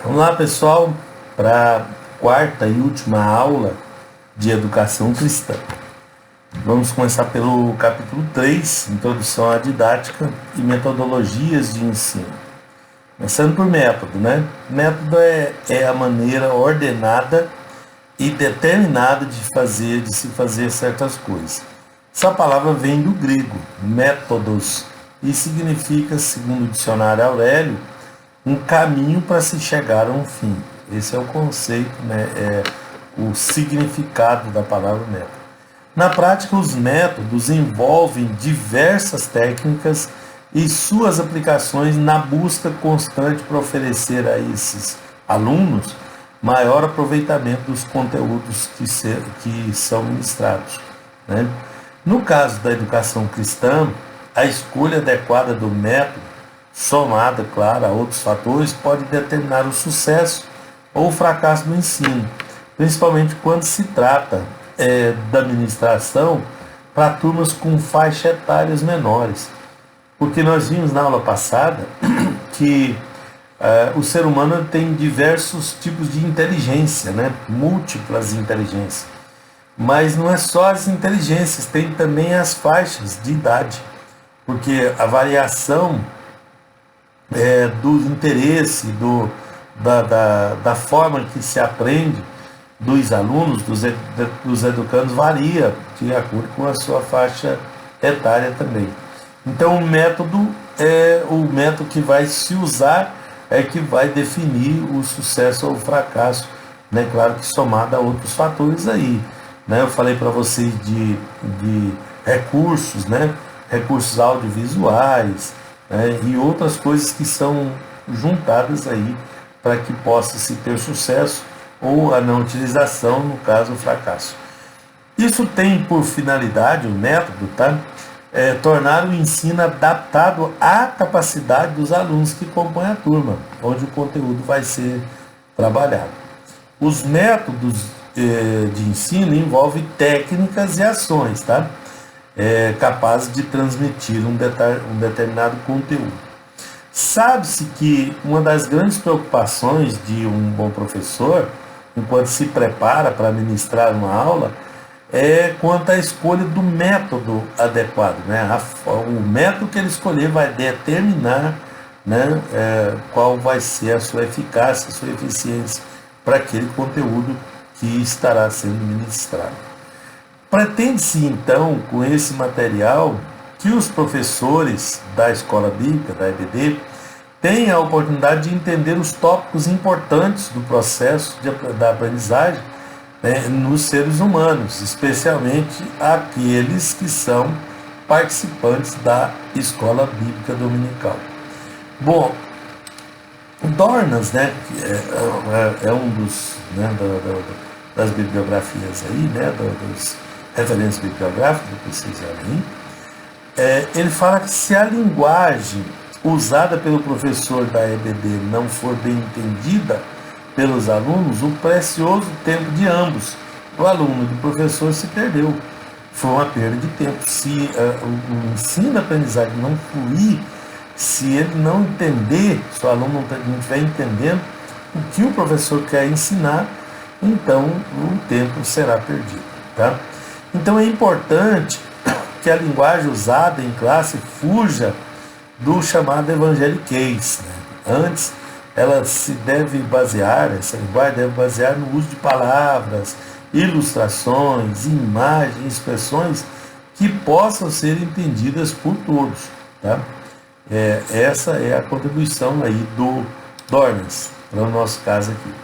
Vamos lá, pessoal, para a quarta e última aula de educação cristã. Vamos começar pelo capítulo 3, Introdução à Didática e Metodologias de Ensino. Começando por método, né? Método é a maneira ordenada e determinada de se fazer certas coisas. Essa palavra vem do grego, métodos, e significa, segundo o dicionário Aurélio, um caminho para se chegar a um fim. Esse é o conceito, né? É o significado da palavra método. Na prática, os métodos envolvem diversas técnicas e suas aplicações na busca constante para oferecer a esses alunos maior aproveitamento dos conteúdos que são ministrados, né? No caso da educação cristã, a escolha adequada do método, somada, claro, a outros fatores, pode determinar o sucesso ou o fracasso do ensino, principalmente quando se trata da ministração para turmas com faixa etárias menores. Porque nós vimos na aula passada que o ser humano tem diversos tipos de inteligência, né? Múltiplas inteligências. Mas não é só as inteligências, tem também as faixas de idade. Porque a variação do interesse, da forma que se aprende dos alunos, dos educandos, varia de acordo com a sua faixa etária também. Então o método que vai se usar que vai definir o sucesso ou o fracasso, né? Claro que somado a outros fatores aí, né? Eu falei para vocês de recursos, né? Recursos audiovisuais, né? E outras coisas que são juntadas aí para que possa se ter sucesso ou a não utilização, no caso o fracasso. Isso tem por finalidade, o método, tá? Tornar o ensino adaptado à capacidade dos alunos que compõem a turma, onde o conteúdo vai ser trabalhado. Os métodos de ensino envolvem técnicas e ações, tá? Capazes de transmitir um determinado conteúdo. Sabe-se que uma das grandes preocupações de um bom professor, enquanto se prepara para ministrar uma aula, é quanto à escolha do método adequado, né? O método que ele escolher vai determinar, né, qual vai ser a sua eficácia, a sua eficiência para aquele conteúdo que estará sendo ministrado. Pretende-se, então, com esse material, que os professores da Escola Bíblica, da EBD, tenham a oportunidade de entender os tópicos importantes do processo da aprendizagem, né, nos seres humanos, especialmente aqueles que são participantes da Escola Bíblica Dominical. Bom, Dornas, né, que é um dos, né, das bibliografias aí, né, das referências bibliográficas que vocês aí, ele fala que se a linguagem usada pelo professor da EBD não for bem entendida pelos alunos, o precioso tempo de ambos, do aluno e do professor, se perdeu. Foi uma perda de tempo. Se o ensino da aprendizagem não fluir, se ele não entender, se o aluno não estiver entendendo o que o professor quer ensinar, então o tempo será perdido, tá? Então é importante que a linguagem usada em classe fuja do chamado evangeliquez, né? Antes, essa linguagem deve basear no uso de palavras, ilustrações, imagens, expressões que possam ser entendidas por todos, tá? Essa é a contribuição aí do Dornas, para o nosso caso aqui.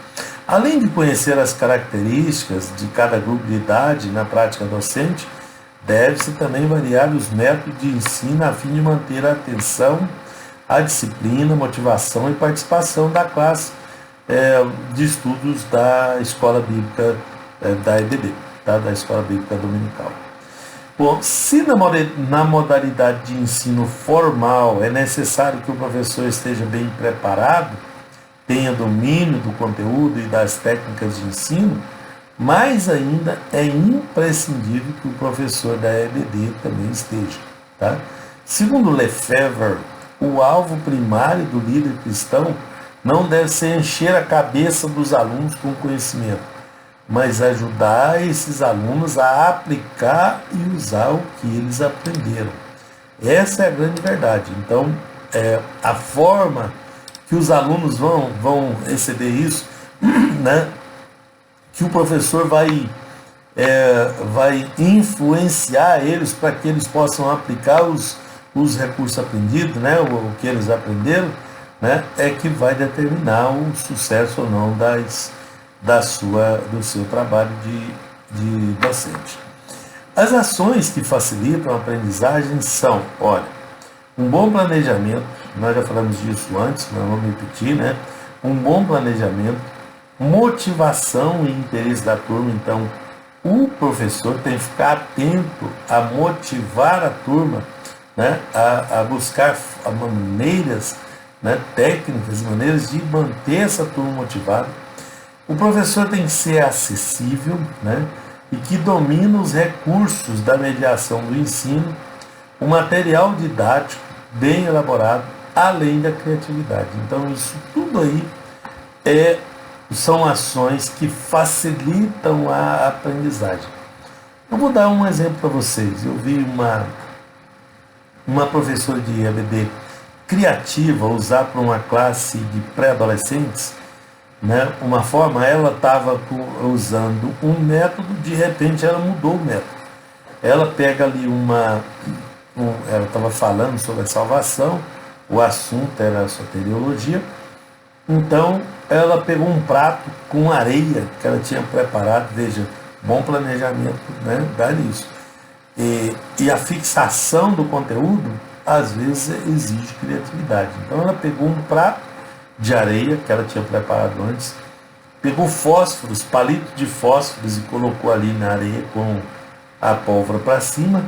Além de conhecer as características de cada grupo de idade na prática docente, deve-se também variar os métodos de ensino a fim de manter a atenção, a disciplina, motivação e participação da classe de estudos da Escola Bíblica da EBD, tá? Da Escola Bíblica Dominical. Bom, se na modalidade de ensino formal é necessário que o professor esteja bem preparado, tenha domínio do conteúdo e das técnicas de ensino, mais ainda é imprescindível que o professor da EBD também esteja, tá? Segundo Lefebvre, o alvo primário do líder cristão não deve ser encher a cabeça dos alunos com conhecimento, mas ajudar esses alunos a aplicar e usar o que eles aprenderam. Essa é a grande verdade. Então, a forma que os alunos vão receber isso, né, que o professor vai influenciar eles para que eles possam aplicar os recursos aprendidos, né, o que eles aprenderam, né, é que vai determinar o sucesso ou não do seu trabalho de docente. As ações que facilitam a aprendizagem são, olha, um bom planejamento, nós já falamos disso antes, mas vamos repetir, né? Um bom planejamento, motivação e interesse da turma. Então, o professor tem que ficar atento a motivar a turma, né? A buscar maneiras, né? Técnicas, maneiras de manter essa turma motivada. O professor tem que ser acessível, né? E que domina os recursos da mediação do ensino, um material didático bem elaborado, além da criatividade. Então, isso tudo aí são ações que facilitam a aprendizagem. Eu vou dar um exemplo para vocês. Eu vi uma professora de EBD criativa usar para uma classe de pré-adolescentes, né, uma forma. Ela estava usando um método, de repente ela mudou o método. Ela pega ali ela estava falando sobre a salvação, o assunto era a soteriologia. Então ela pegou um prato com areia que ela tinha preparado, veja, bom planejamento, né, dá nisso. E a fixação do conteúdo às vezes exige criatividade. Então ela pegou um prato de areia que ela tinha preparado antes, pegou fósforos, palitos de fósforos e colocou ali na areia com a pólvora para cima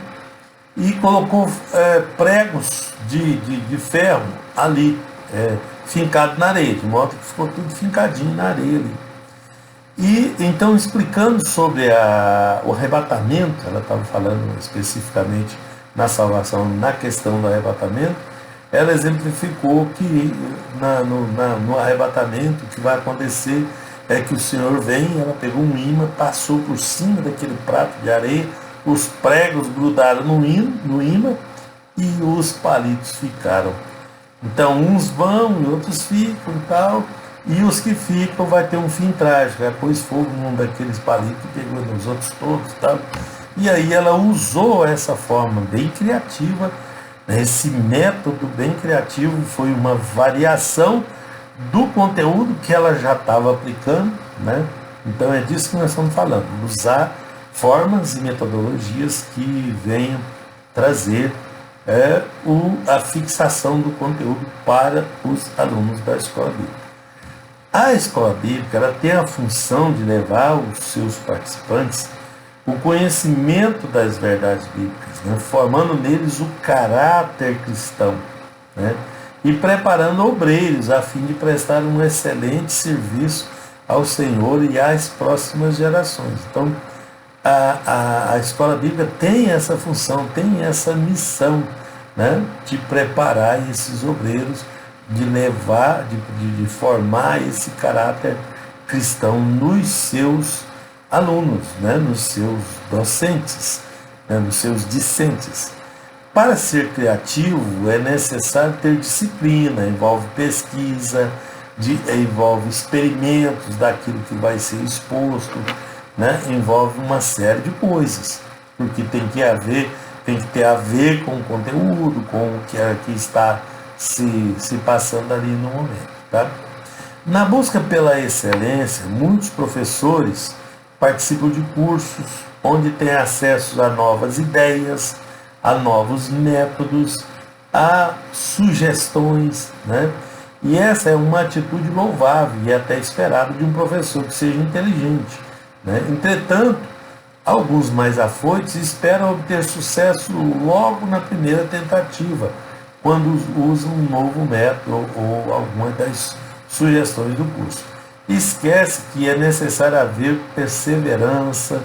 e colocou pregos de ferro ali, fincado na areia, de modo que ficou tudo fincadinho na areia ali. E então, explicando sobre o arrebatamento, ela estava falando especificamente na salvação, na questão do arrebatamento. Ela exemplificou que no arrebatamento o que vai acontecer é que o Senhor vem. Ela pegou um imã, passou por cima daquele prato de areia, os pregos grudaram no imã e os palitos ficaram. Então uns vão e outros ficam e tal, e os que ficam vai ter um fim trágico, pôs fogo num daqueles palitos e pegou nos outros todos e tal. E aí ela usou essa forma bem criativa. Esse método bem criativo foi uma variação do conteúdo que ela já estava aplicando, né? Então é disso que nós estamos falando, usar formas e metodologias que venham trazer a fixação do conteúdo para os alunos da escola bíblica. A escola bíblica ela tem a função de levar os seus participantes o conhecimento das verdades bíblicas, né, formando neles o caráter cristão, né, e preparando obreiros a fim de prestar um excelente serviço ao Senhor e às próximas gerações. Então, a escola bíblica tem essa função, tem essa missão, né, de preparar esses obreiros, de levar, de formar esse caráter cristão nos seus alunos, né, nos seus docentes, né, nos seus discentes. Para ser criativo é necessário ter disciplina, envolve pesquisa, envolve experimentos daquilo que vai ser exposto, né, envolve uma série de coisas, porque tem que ter a ver com o conteúdo, com o que está se passando ali no momento. Tá? Na busca pela excelência, muitos professores participam de cursos onde têm acesso a novas ideias, a novos métodos, a sugestões, né? E essa é uma atitude louvável e até esperada de um professor que seja inteligente, né? Entretanto, alguns mais afoitos esperam obter sucesso logo na primeira tentativa, quando usam um novo método ou alguma das sugestões do curso. Esquece que é necessário haver perseverança,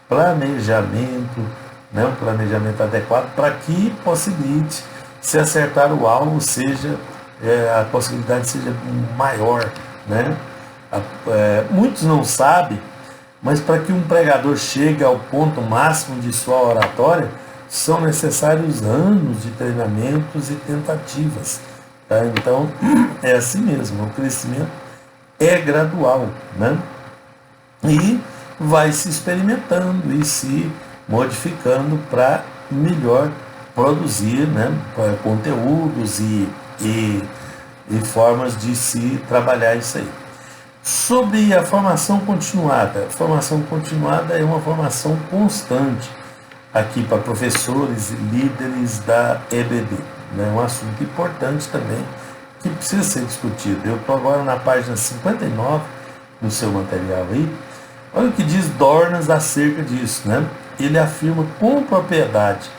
planejamento, né, um planejamento adequado para que possibilite se acertar o alvo, seja a possibilidade seja maior, né? Muitos não sabem, mas para que um pregador chegue ao ponto máximo de sua oratória, são necessários anos de treinamentos e tentativas. Tá? Então, é assim mesmo, o crescimento é gradual, né? E vai se experimentando e se modificando para melhor produzir, né, conteúdos e formas de se trabalhar isso aí. Sobre a formação continuada é uma formação constante aqui para professores e líderes da EBD. É um assunto importante também que precisa ser discutido. Eu estou agora na página 59 do seu material aí. Olha o que diz Dornas acerca disso, né? Ele afirma com propriedade: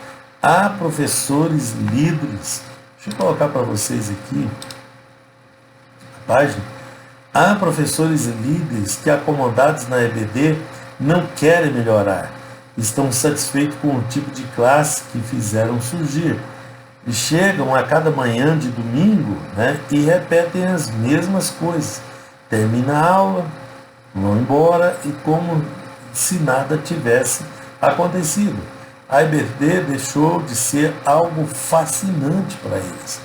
há professores líderes, deixa eu colocar para vocês aqui a página. Há professores líderes que, acomodados na EBD, não querem melhorar, estão satisfeitos com o tipo de classe que fizeram surgir. E chegam a cada manhã de domingo, né, e repetem as mesmas coisas. Termina a aula, vão embora e como se nada tivesse acontecido. A EBD deixou de ser algo fascinante para eles.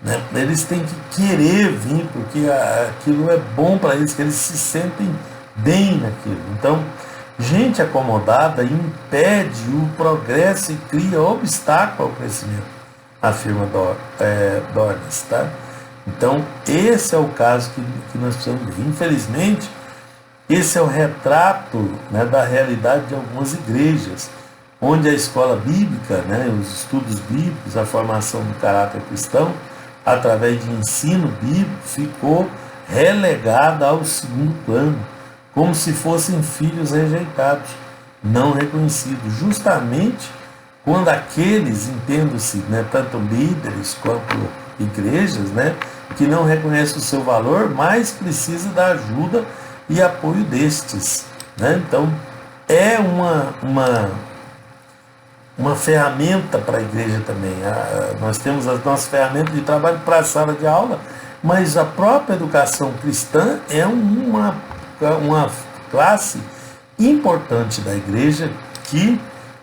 Né? Eles têm que querer vir, porque aquilo é bom para eles, que eles se sentem bem naquilo. Então, gente acomodada impede o progresso e cria obstáculo ao crescimento, afirma Dornas. Tá? Então, esse é o caso que nós precisamos ver. Infelizmente, esse é o retrato, né, da realidade de algumas igrejas, onde a escola bíblica, né, os estudos bíblicos, a formação do caráter cristão, através de ensino bíblico, ficou relegada ao segundo plano, como se fossem filhos rejeitados, não reconhecidos, justamente quando aqueles, entendo-se, né, tanto líderes quanto igrejas, né, que não reconhecem o seu valor, mas precisa da ajuda e apoio destes. Né? Então, é uma ferramenta para a igreja também. Nós temos as nossas ferramentas de trabalho para a sala de aula, mas a própria educação cristã é uma classe importante da igreja que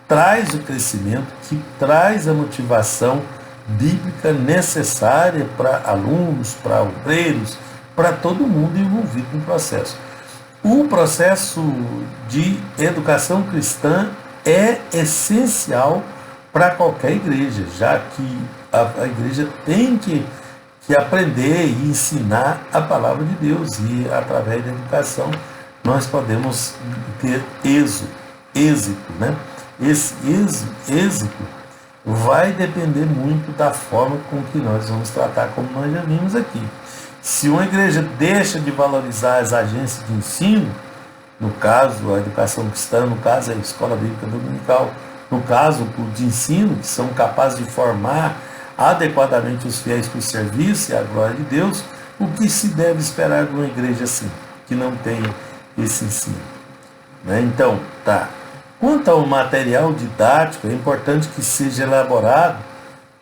traz o crescimento, que traz a motivação bíblica necessária para alunos, para obreiros, para todo mundo envolvido no processo. O processo de educação cristã é essencial para qualquer igreja, já que a igreja tem que aprender e ensinar a palavra de Deus, e através da educação nós podemos ter êxito, né? Esse êxito vai depender muito da forma com que nós vamos tratar, como nós já vimos aqui. Se uma igreja deixa de valorizar as agências de ensino, no caso a educação cristã, no caso a escola bíblica dominical, no caso de ensino, que são capazes de formar adequadamente os fiéis para o serviço e a glória de Deus, o que se deve esperar de uma igreja assim, que não tem esse ensino? Né? Então, tá. Quanto ao material didático, é importante que seja elaborado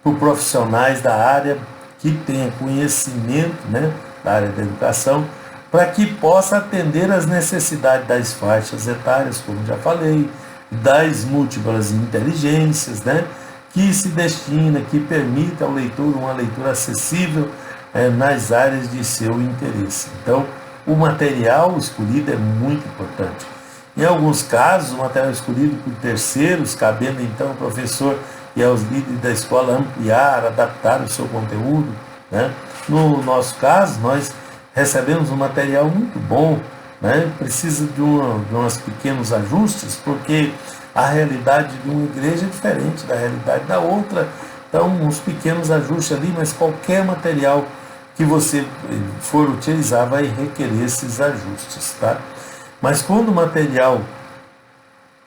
por profissionais da área que tenha conhecimento, né, da área da educação, para que possa atender às necessidades das faixas etárias, como já falei, das múltiplas inteligências, né, que se destina, que permita ao leitor uma leitura acessível nas áreas de seu interesse. Então, o material escolhido é muito importante. Em alguns casos, o material escolhido por terceiros, cabendo então ao professor e aos líderes da escola ampliar, adaptar o seu conteúdo. Né? No nosso caso, nós recebemos um material muito bom, né? Precisa de uns pequenos ajustes, porque a realidade de uma igreja é diferente da realidade da outra. Então, uns pequenos ajustes ali, mas qualquer material que você for utilizar vai requerer esses ajustes. Tá? Mas quando o material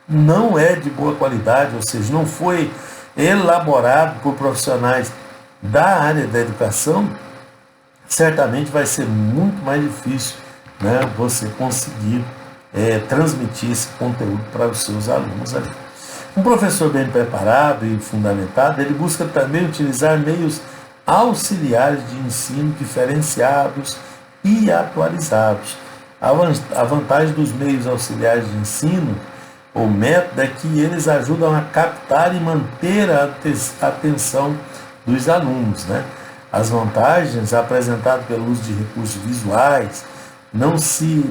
não é de boa qualidade, ou seja, não foi elaborado por profissionais da área da educação, certamente vai ser muito mais difícil, né, você conseguir transmitir esse conteúdo para os seus alunos ali. Um professor bem preparado e fundamentado, ele busca também utilizar meios auxiliares de ensino diferenciados e atualizados. A vantagem dos meios auxiliares de ensino, ou método, é que eles ajudam a captar e manter a atenção dos alunos, né? As vantagens apresentadas pelo uso de recursos visuais não se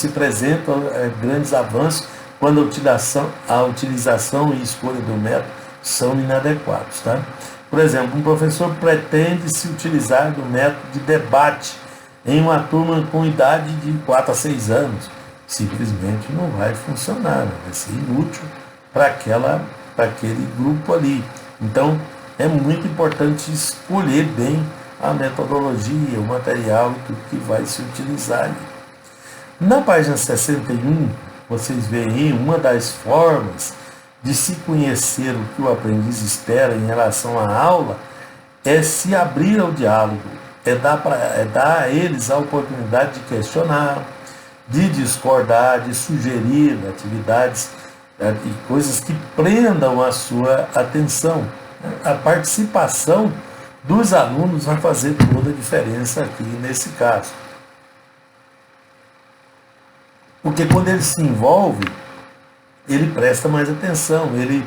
apresentam grandes avanços quando a utilização e escolha do método são inadequados. Tá? Por exemplo, um professor pretende se utilizar do método de debate em uma turma com idade de 4 a 6 anos. Simplesmente não vai funcionar, né? Vai ser inútil para aquele grupo ali. Então, é muito importante escolher bem a metodologia, o material e tudo que vai se utilizar ali. Na página 61, vocês veem aí uma das formas de se conhecer o que o aprendiz espera em relação à aula é se abrir ao diálogo, é dar a eles a oportunidade de questionar, de discordar, de sugerir atividades e coisas que prendam a sua atenção. A participação dos alunos vai fazer toda a diferença aqui nesse caso. Porque quando ele se envolve, ele presta mais atenção, ele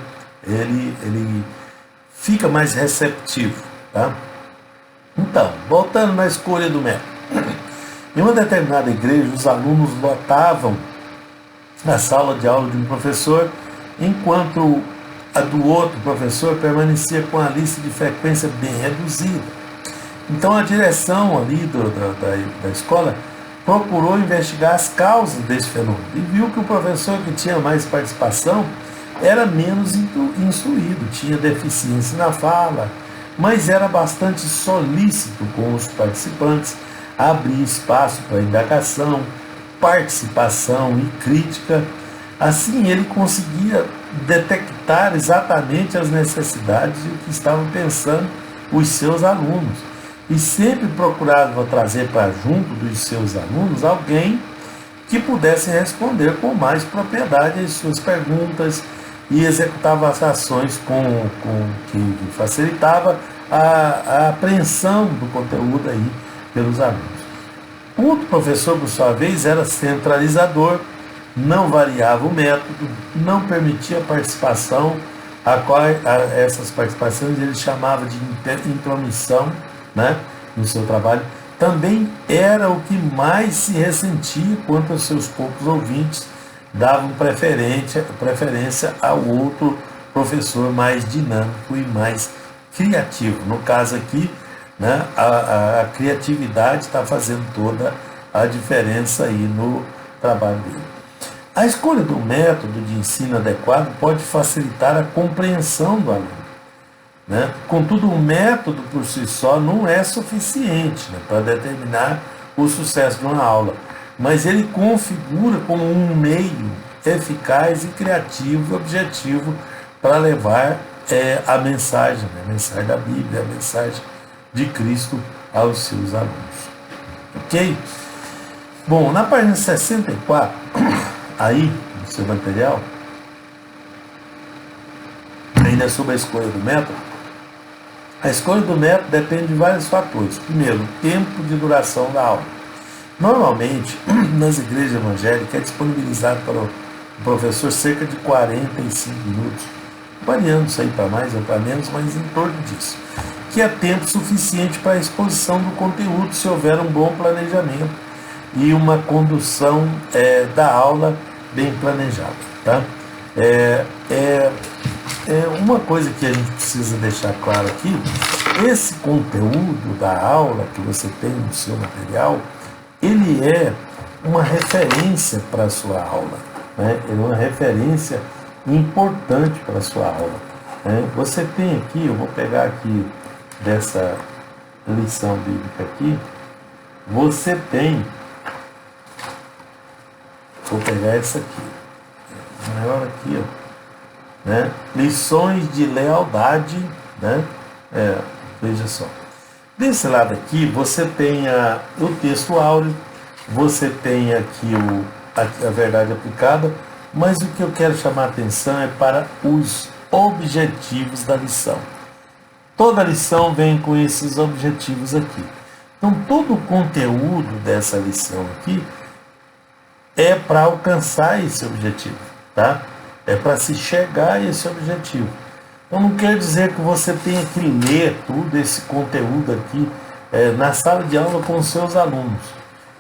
fica mais receptivo. Tá? Então, voltando na escolha do método. Em uma determinada igreja, os alunos lotavam a sala de aula de um professor, enquanto a do outro professor permanecia com a lista de frequência bem reduzida. Então a direção ali da escola procurou investigar as causas desse fenômeno e viu que o professor que tinha mais participação era menos instruído, tinha deficiência na fala, mas era bastante solícito com os participantes, abria espaço para indagação, participação e crítica. Assim ele conseguia detectar exatamente as necessidades e o que estavam pensando os seus alunos. E sempre procurava trazer para junto dos seus alunos alguém que pudesse responder com mais propriedade às suas perguntas e executava as ações que facilitava a apreensão do conteúdo aí pelos alunos. O outro professor, por sua vez, era centralizador, não variava o método, não permitia participação, essas participações ele chamava de intromissão, né, no seu trabalho. Também era o que mais se ressentia quanto aos seus poucos ouvintes davam preferência ao outro professor mais dinâmico e mais criativo. No caso aqui, né, a criatividade está fazendo toda a diferença aí no trabalho dele. A escolha do método de ensino adequado pode facilitar a compreensão do aluno, né? Contudo, o método por si só não é suficiente, né, para determinar o sucesso de uma aula, mas ele configura como um meio eficaz e criativo e objetivo para levar a mensagem, né, a mensagem da Bíblia, a mensagem de Cristo aos seus alunos. Ok? Bom, na página 64, aí, no seu material, ainda sobre a escolha do método, a escolha do método depende de vários fatores. Primeiro, o tempo de duração da aula. Normalmente, nas igrejas evangélicas, é disponibilizado para o professor cerca de 45 minutos, variando isso aí para mais ou para menos, mas em torno disso, que é tempo suficiente para a exposição do conteúdo, se houver um bom planejamento e uma condução da aula bem planejada. Tá? Uma coisa que a gente precisa deixar claro aqui, esse conteúdo da aula que você tem no seu material, ele é uma referência para a sua aula, né? Ele é uma referência importante para a sua aula, né? Você tem aqui, eu vou pegar aqui dessa lição bíblica aqui, você tem, vou pegar essa aqui, maior aqui, ó. Né? Lições de lealdade, né? Veja só. Desse lado aqui você tem o texto áureo, você tem aqui a verdade aplicada, mas o que eu quero chamar a atenção é para os objetivos da lição. Toda lição vem com esses objetivos aqui. Então, todo o conteúdo dessa lição aqui é para alcançar esse objetivo, tá? É para se chegar a esse objetivo. Então, não quer dizer que você tenha que ler tudo esse conteúdo aqui na sala de aula com os seus alunos.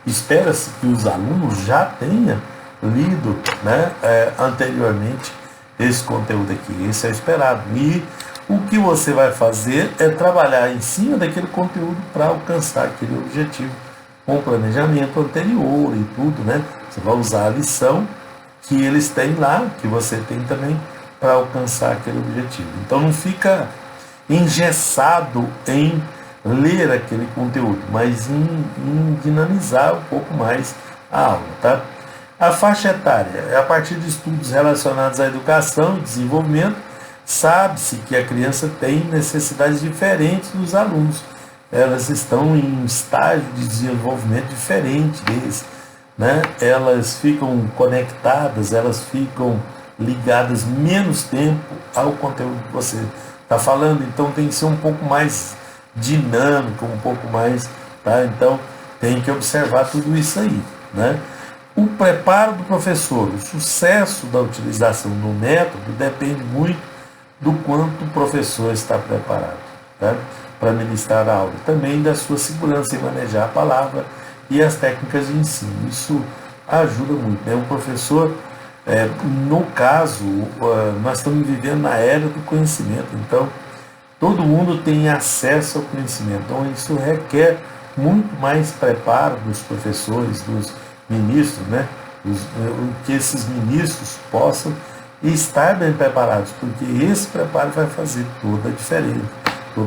Espera-se que os alunos já tenham lido, né, anteriormente esse conteúdo aqui. Esse é o esperado. E o que você vai fazer é trabalhar em cima daquele conteúdo para alcançar aquele objetivo com o planejamento anterior e tudo, né? Você vai usar a lição que eles têm lá, que você tem também, para alcançar aquele objetivo. Então não fica engessado em ler aquele conteúdo, mas em dinamizar um pouco mais a aula, tá? A faixa etária é a partir de estudos relacionados à educação e desenvolvimento. Sabe-se que a criança tem necessidades diferentes dos alunos. Elas estão em um estágio de desenvolvimento diferente deles, né? Elas ficam conectadas, elas ficam ligadas menos tempo ao conteúdo que você está falando. Então tem que ser um pouco mais dinâmico, um pouco mais, tá? Então tem que observar tudo isso aí, né? O preparo do professor, o sucesso da utilização do método depende muito do quanto o professor está preparado, tá? Para ministrar a aula. Também da sua segurança em manejar a palavra e as técnicas de ensino. Isso ajuda muito, né? O professor, no caso, nós estamos vivendo na era do conhecimento, então todo mundo tem acesso ao conhecimento. Então isso requer muito mais preparo dos professores, dos ministros, né? Que esses ministros possam estar bem preparados, porque esse preparo vai fazer toda a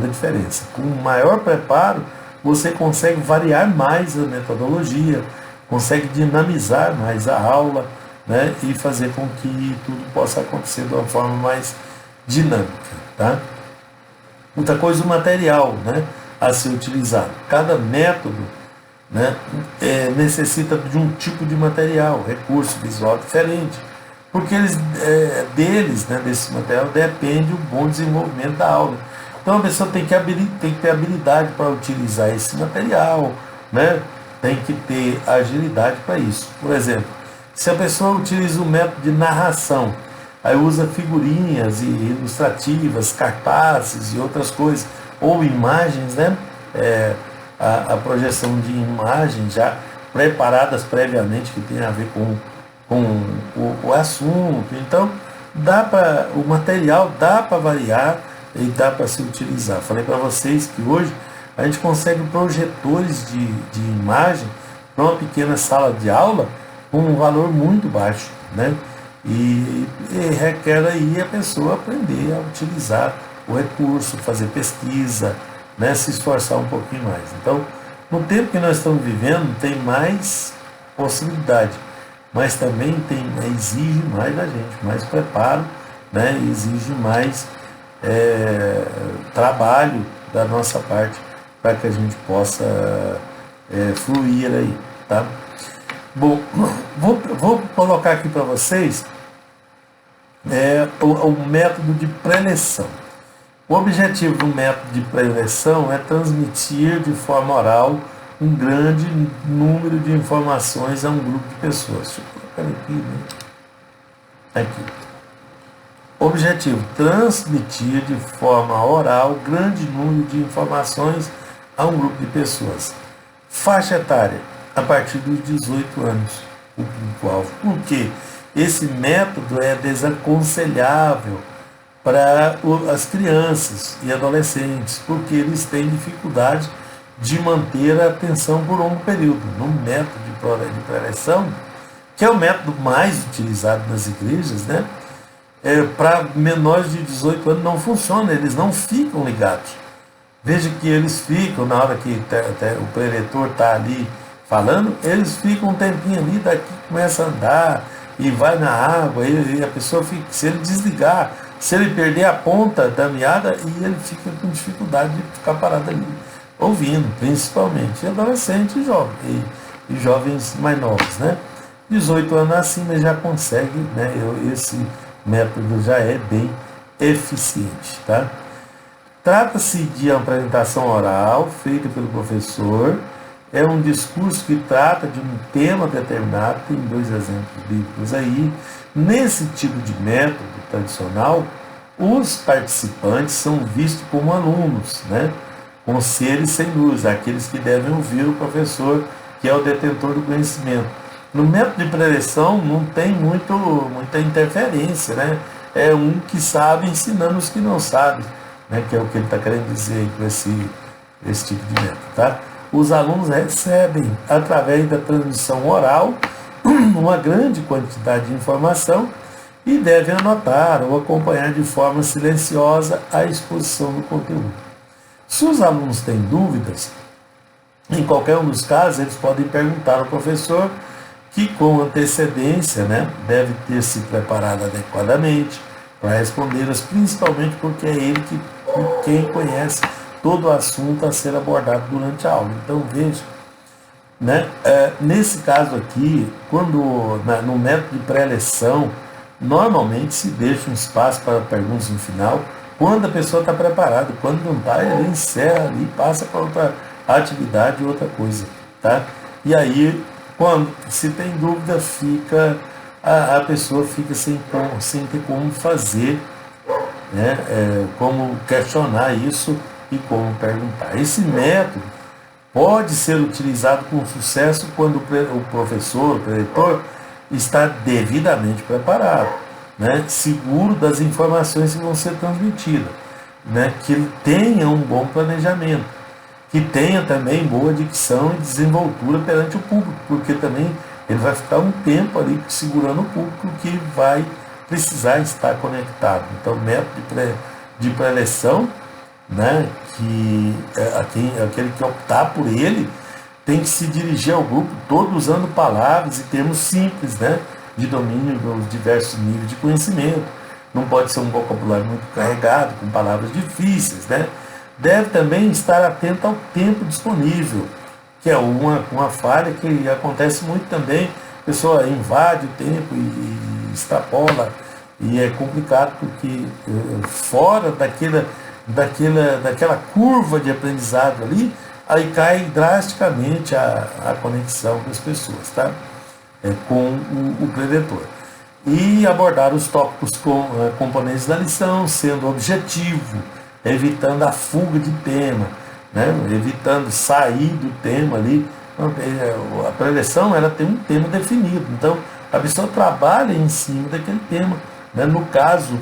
diferença. Com maior preparo, você consegue variar mais a metodologia, consegue dinamizar mais a aula, né? E fazer com que tudo possa acontecer de uma forma mais dinâmica, tá? Outra coisa, o material, né, a ser utilizado. Cada método, né, necessita de um tipo de material, recurso visual diferente, porque deles, né, desse material, depende o bom desenvolvimento da aula. Então a pessoa tem que ter habilidade para utilizar esse material, né, tem que ter agilidade para isso. Por exemplo, se a pessoa utiliza o método de narração, aí usa figurinhas e ilustrativas, cartazes e outras coisas, ou imagens, né? A projeção de imagens já preparadas previamente, que tem a ver com o assunto. Então, o material dá para variar e dá para se utilizar. Falei para vocês que hoje a gente consegue projetores de imagem para uma pequena sala de aula com um valor muito baixo, né? E requer aí a pessoa aprender a utilizar o recurso, fazer pesquisa, né, se esforçar um pouquinho mais. Então, no tempo que nós estamos vivendo, tem mais possibilidade, mas também exige mais da gente, mais preparo, né, exige mais trabalho da nossa parte para que a gente possa fluir aí, tá? Bom, vou colocar aqui para vocês o método de preleção. O objetivo do método de preleção é transmitir de forma oral um grande número de informações a um grupo de pessoas. Deixa eu colocar aqui, né? Aqui. Objetivo: transmitir de forma oral grande número de informações a um grupo de pessoas. Faixa etária: a partir dos 18 anos, o público-alvo. Por quê? Esse método é desaconselhável para as crianças e adolescentes, porque eles têm dificuldade de manter a atenção por longo período. No método de preleção, que é o método mais utilizado nas igrejas, né? Para menores de 18 anos não funciona, eles não ficam ligados. Veja que eles ficam, na hora que o preletor está ali falando, eles ficam um tempinho ali, daqui começa a andar e vai na água, e a pessoa fica, se ele desligar, se ele perder a ponta da meada, e ele fica com dificuldade de ficar parado ali, ouvindo, principalmente, e adolescente e jovens mais novos, né? 18 anos acima já consegue, né? Esse método já é bem eficiente, tá? Trata-se de uma apresentação oral feita pelo professor. É um discurso que trata de um tema determinado. Tem 2 exemplos bíblicos aí. Nesse tipo de método tradicional, os participantes são vistos como alunos, né? Com seres sem luz, aqueles que devem ouvir o professor, que é o detentor do conhecimento. No método de preleção não tem muita interferência, né? É um que sabe ensinando os que não sabem, né? Que é o que ele está querendo dizer aí com esse tipo de método, tá? Os alunos recebem, através da transmissão oral, uma grande quantidade de informação e devem anotar ou acompanhar de forma silenciosa a exposição do conteúdo. Se os alunos têm dúvidas, em qualquer um dos casos, eles podem perguntar ao professor, que com antecedência, né, deve ter se preparado adequadamente para respondê-las, principalmente porque é ele quem conhece todo o assunto a ser abordado durante a aula. Então veja, né, nesse caso aqui, no método de pré-eleção, normalmente se deixa um espaço para perguntas no final, quando a pessoa está preparada. Quando não está, ele encerra ali e passa para outra atividade, outra coisa, tá? E aí, se tem dúvida, a pessoa fica sem ter como fazer, né? Como questionar isso e como perguntar. Esse método pode ser utilizado com sucesso quando o professor, o preletor, está devidamente preparado, né? Seguro das informações que vão ser transmitidas, né? Que ele tenha um bom planejamento, que tenha também boa dicção e desenvoltura perante o público, porque também ele vai ficar um tempo ali segurando o público que vai precisar estar conectado. Então, o método de pré-eleção, né, que aquele que optar por ele tem que se dirigir ao grupo todo usando palavras e termos simples, né, de domínio dos diversos níveis de conhecimento. Não pode ser um vocabulário muito carregado, com palavras difíceis, né? Deve também estar atento ao tempo disponível, que é uma falha que acontece muito também. A pessoa invade o tempo e extrapola, e é complicado porque fora daquela curva de aprendizado ali, aí cai drasticamente a conexão das pessoas, tá? Com o preletor. E abordar os tópicos componentes da lição, sendo objetivo, evitando a fuga de tema, né? Evitando sair do tema ali. A preleção, ela tem um tema definido, então a pessoa trabalha em cima daquele tema, né? No caso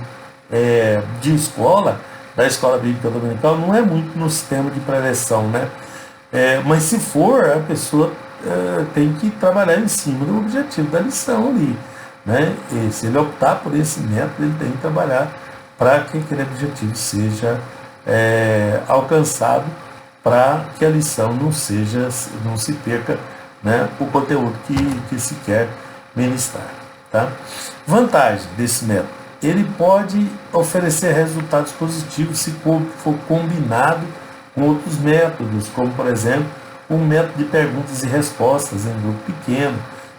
de escola, da escola bíblica dominical, não é muito no sistema de preleção, né? Mas se for, a pessoa tem que trabalhar em cima do objetivo da lição ali, né? E se ele optar por esse método, ele tem que trabalhar para que aquele objetivo seja alcançado, para que a lição não se perca, né, o conteúdo que se quer ministrar, tá? Vantagem desse método: ele pode oferecer resultados positivos se for combinado com outros métodos, como por exemplo um método de perguntas e respostas em grupo pequeno,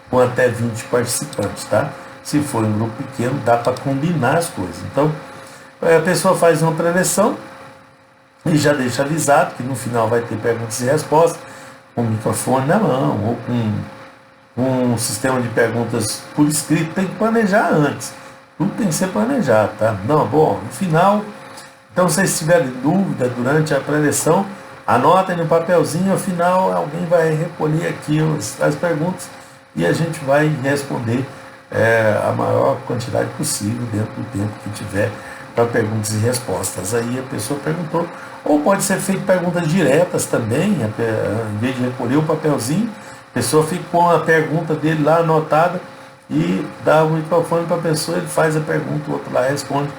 com até 20 participantes, tá? Se for em grupo pequeno, dá para combinar as coisas. Então, a pessoa faz uma preleção e já deixa avisado que no final vai ter perguntas e respostas, com o microfone na mão, ou com um sistema de perguntas por escrito. Tem que planejar antes. Tudo tem que ser planejado, tá? Não, bom, no final, então, se vocês tiverem dúvida durante a preleção, anotem no papelzinho, ao final alguém vai recolher aqui as perguntas e a gente vai responder a maior quantidade possível dentro do tempo que tiver para perguntas e respostas. Aí a pessoa perguntou, ou pode ser feito perguntas diretas também, em vez de recolher o papelzinho, a pessoa fica com a pergunta dele lá anotada e dá o microfone para a pessoa, ele faz a pergunta, o outro lá responde.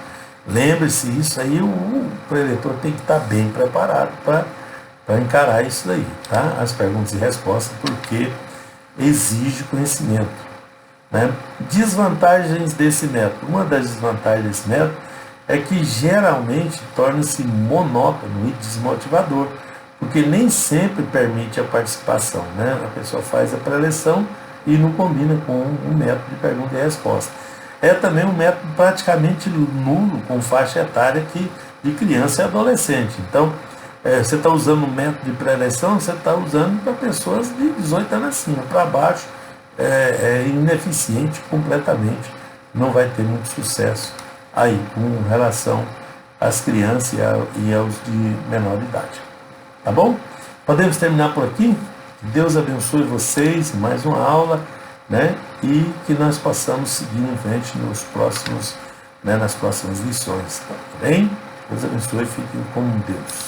Lembre-se, isso aí o preletor tem que estar bem preparado para encarar isso daí, tá? As perguntas e respostas, porque exige conhecimento, né? Desvantagens desse método. Uma das desvantagens desse método é que geralmente torna-se monótono e desmotivador, porque nem sempre permite a participação, né? A pessoa faz a preleção e não combina com um método de pergunta e resposta. É também um método praticamente nulo, com faixa etária que de criança e adolescente. Então, você está usando o método de pré-eleição, você está usando para pessoas de 18 anos acima. Para baixo é ineficiente completamente, não vai ter muito sucesso aí com relação às crianças e aos de menor idade. Tá bom? Podemos terminar por aqui? Deus abençoe vocês, mais uma aula, né? E que nós possamos seguir em frente nos próximos, nas próximas lições. Tá bem? Deus abençoe e fiquem com Deus.